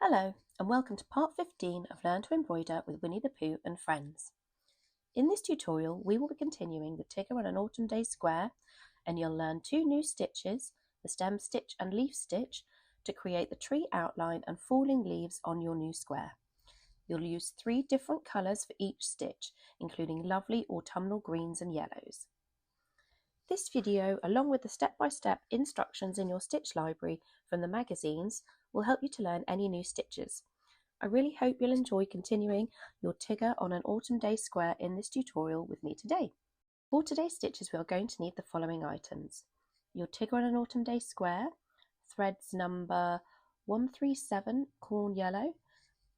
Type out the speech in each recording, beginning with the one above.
Hello, and welcome to part 15 of Learn to Embroider with Winnie the Pooh and Friends. In this tutorial, we will be continuing the Tigger on an Autumn Day Square, and you'll learn two new stitches, the stem stitch and leaf stitch, to create the tree outline and falling leaves on your new square. You'll use 3 different colours for each stitch, including lovely autumnal greens and yellows. This video, along with the step-by-step instructions in your stitch library from the magazines, will help you to learn any new stitches. I really hope you'll enjoy continuing your Tigger on an Autumn Day Square in this tutorial with me today. For today's stitches, we are going to need the following items: your Tigger on an Autumn Day Square, threads number 137 corn yellow,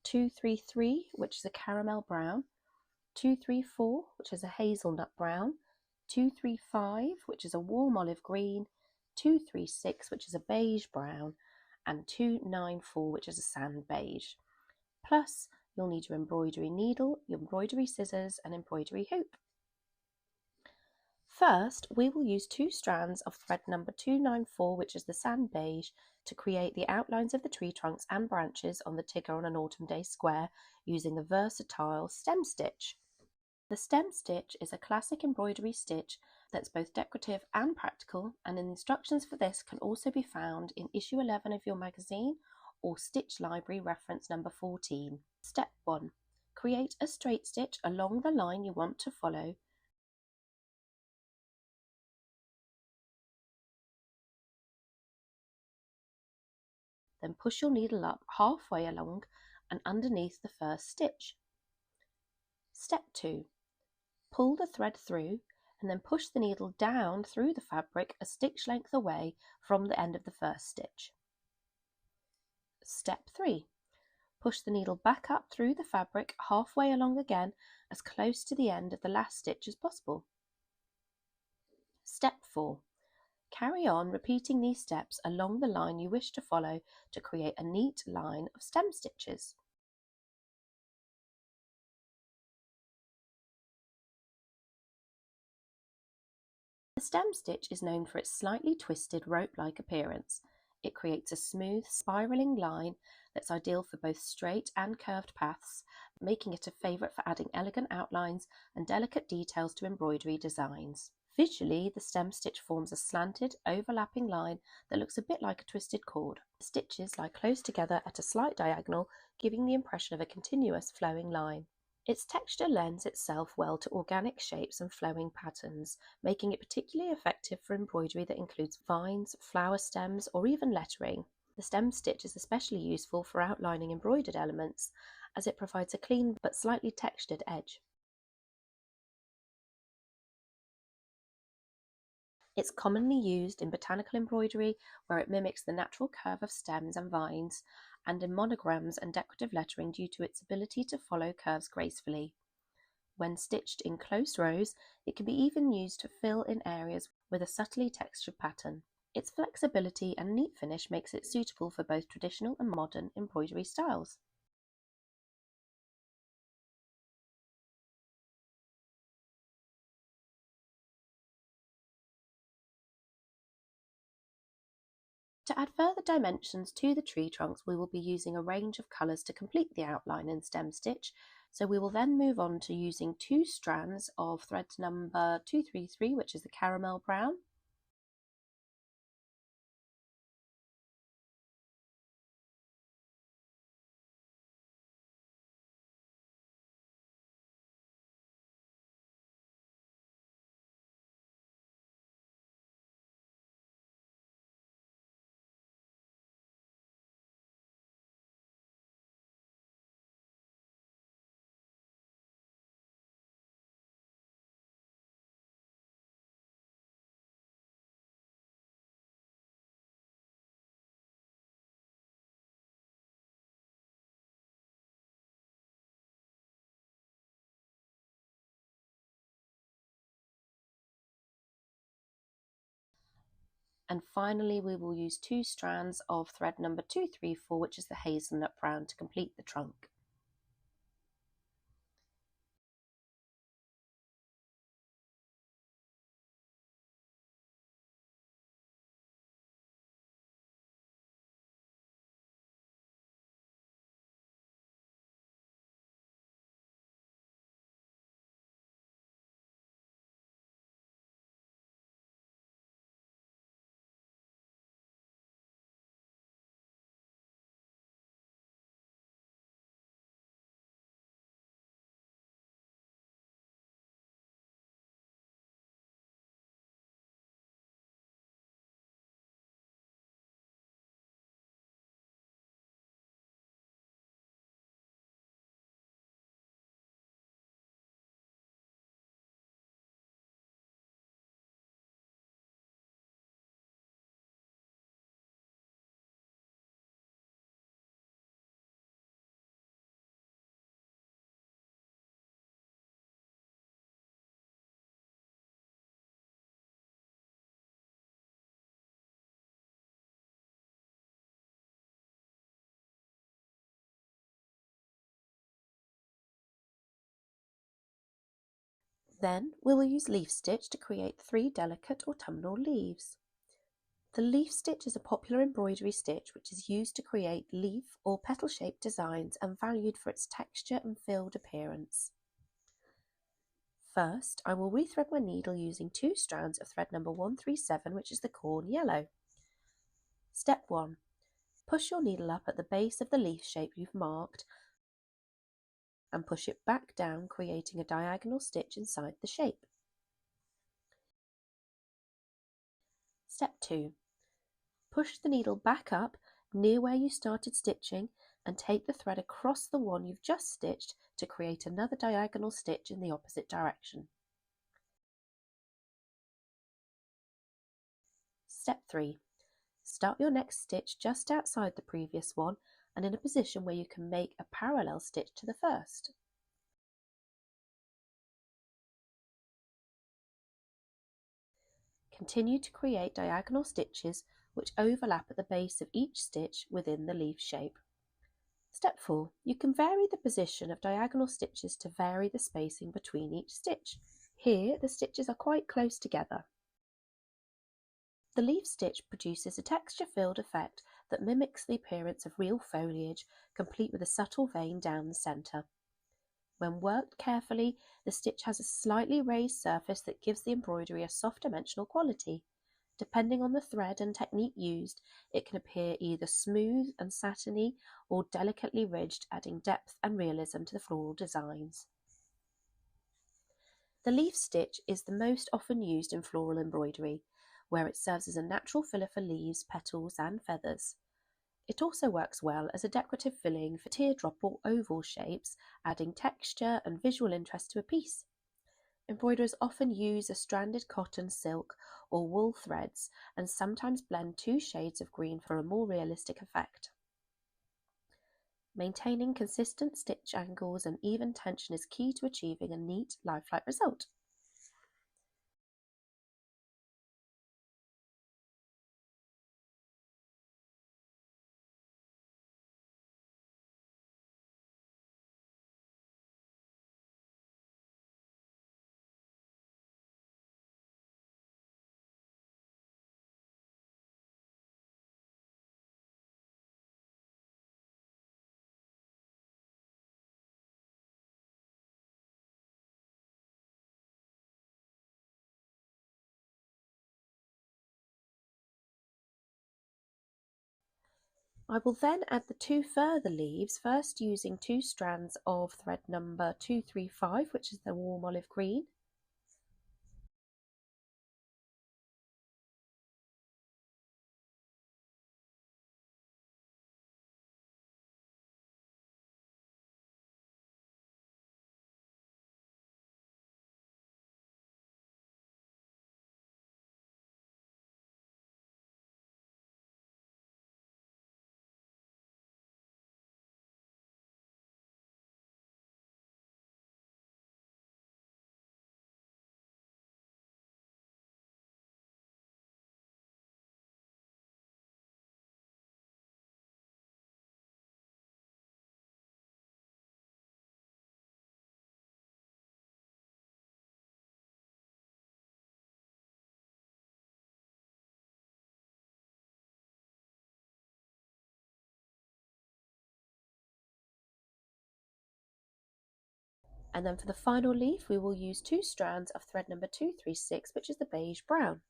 233 which is a caramel brown, 234 which is a hazelnut brown, 235 which is a warm olive green, 236 which is a beige brown, and 294 which is a sand beige. Plus you'll need your embroidery needle, your embroidery scissors and embroidery hoop. First we will use 2 strands of thread number 294 which is the sand beige to create the outlines of the tree trunks and branches on the Tigger on an Autumn Day Square using the versatile stem stitch. The stem stitch is a classic embroidery stitch that's both decorative and practical, and instructions for this can also be found in issue 11 of your magazine or Stitch Library reference number 14. Step 1. Create a straight stitch along the line you want to follow. Then push your needle up halfway along and underneath the first stitch. Step 2. Pull the thread through and then push the needle down through the fabric a stitch length away from the end of the first stitch. Step 3. Push the needle back up through the fabric halfway along again, as close to the end of the last stitch as possible. Step 4. Carry on repeating these steps along the line you wish to follow to create a neat line of stem stitches. The stem stitch is known for its slightly twisted rope-like appearance. It creates a smooth, spiralling line that's ideal for both straight and curved paths, making it a favourite for adding elegant outlines and delicate details to embroidery designs. Visually, the stem stitch forms a slanted, overlapping line that looks a bit like a twisted cord. The stitches lie close together at a slight diagonal, giving the impression of a continuous flowing line. Its texture lends itself well to organic shapes and flowing patterns, making it particularly effective for embroidery that includes vines, flower stems, or even lettering. The stem stitch is especially useful for outlining embroidered elements, as it provides a clean but slightly textured edge. It's commonly used in botanical embroidery, where it mimics the natural curve of stems and vines, and in monograms and decorative lettering due to its ability to follow curves gracefully. When stitched in close rows, it can be even used to fill in areas with a subtly textured pattern. Its flexibility and neat finish makes it suitable for both traditional and modern embroidery styles. To add further dimensions to the tree trunks, we will be using a range of colours to complete the outline and stem stitch, so we will then move on to using 2 strands of thread number 233, which is the caramel brown, and finally we will use 2 strands of thread number 234, which is the hazelnut brown, to complete the trunk. Then we will use leaf stitch to create 3 delicate autumnal leaves. The leaf stitch is a popular embroidery stitch which is used to create leaf or petal-shaped designs and valued for its texture and filled appearance. First, I will rethread my needle using 2 strands of thread number 137, which is the corn yellow. Step 1. Push your needle up at the base of the leaf shape you've marked and push it back down, creating a diagonal stitch inside the shape. Step 2. Push the needle back up near where you started stitching and take the thread across the one you've just stitched to create another diagonal stitch in the opposite direction. Step 3. Start your next stitch just outside the previous one and in a position where you can make a parallel stitch to the first. Continue to create diagonal stitches which overlap at the base of each stitch within the leaf shape. Step 4. You can vary the position of diagonal stitches to vary the spacing between each stitch. Here the stitches are quite close together. The leaf stitch produces a texture-filled effect that mimics the appearance of real foliage, complete with a subtle vein down the centre. When worked carefully, the stitch has a slightly raised surface that gives the embroidery a soft dimensional quality. Depending on the thread and technique used, it can appear either smooth and satiny or delicately ridged, adding depth and realism to the floral designs. The leaf stitch is the most often used in floral embroidery, where it serves as a natural filler for leaves, petals and feathers. It also works well as a decorative filling for teardrop or oval shapes, adding texture and visual interest to a piece. Embroiderers often use a stranded cotton, silk or wool threads and sometimes blend 2 shades of green for a more realistic effect. Maintaining consistent stitch angles and even tension is key to achieving a neat, lifelike result. I will then add the 2 further leaves, first using 2 strands of thread number 235, which is the warm olive green, and then for the final leaf we will use 2 strands of thread number 236, which is the beige brown.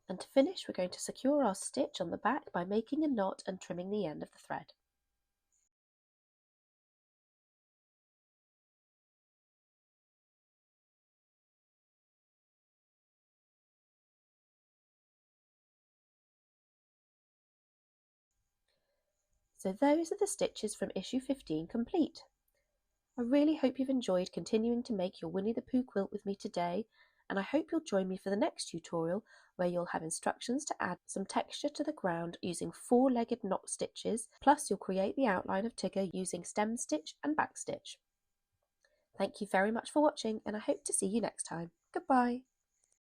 And to finish, we're going to secure our stitch on the back by making a knot and trimming the end of the thread. So those are the stitches from issue 15 complete. I really hope you've enjoyed continuing to make your Winnie the Pooh quilt with me today, and I hope you'll join me for the next tutorial where you'll have instructions to add some texture to the ground using 4-legged knot stitches, plus you'll create the outline of Tigger using stem stitch and back stitch. Thank you very much for watching, and I hope to see you next time. Goodbye!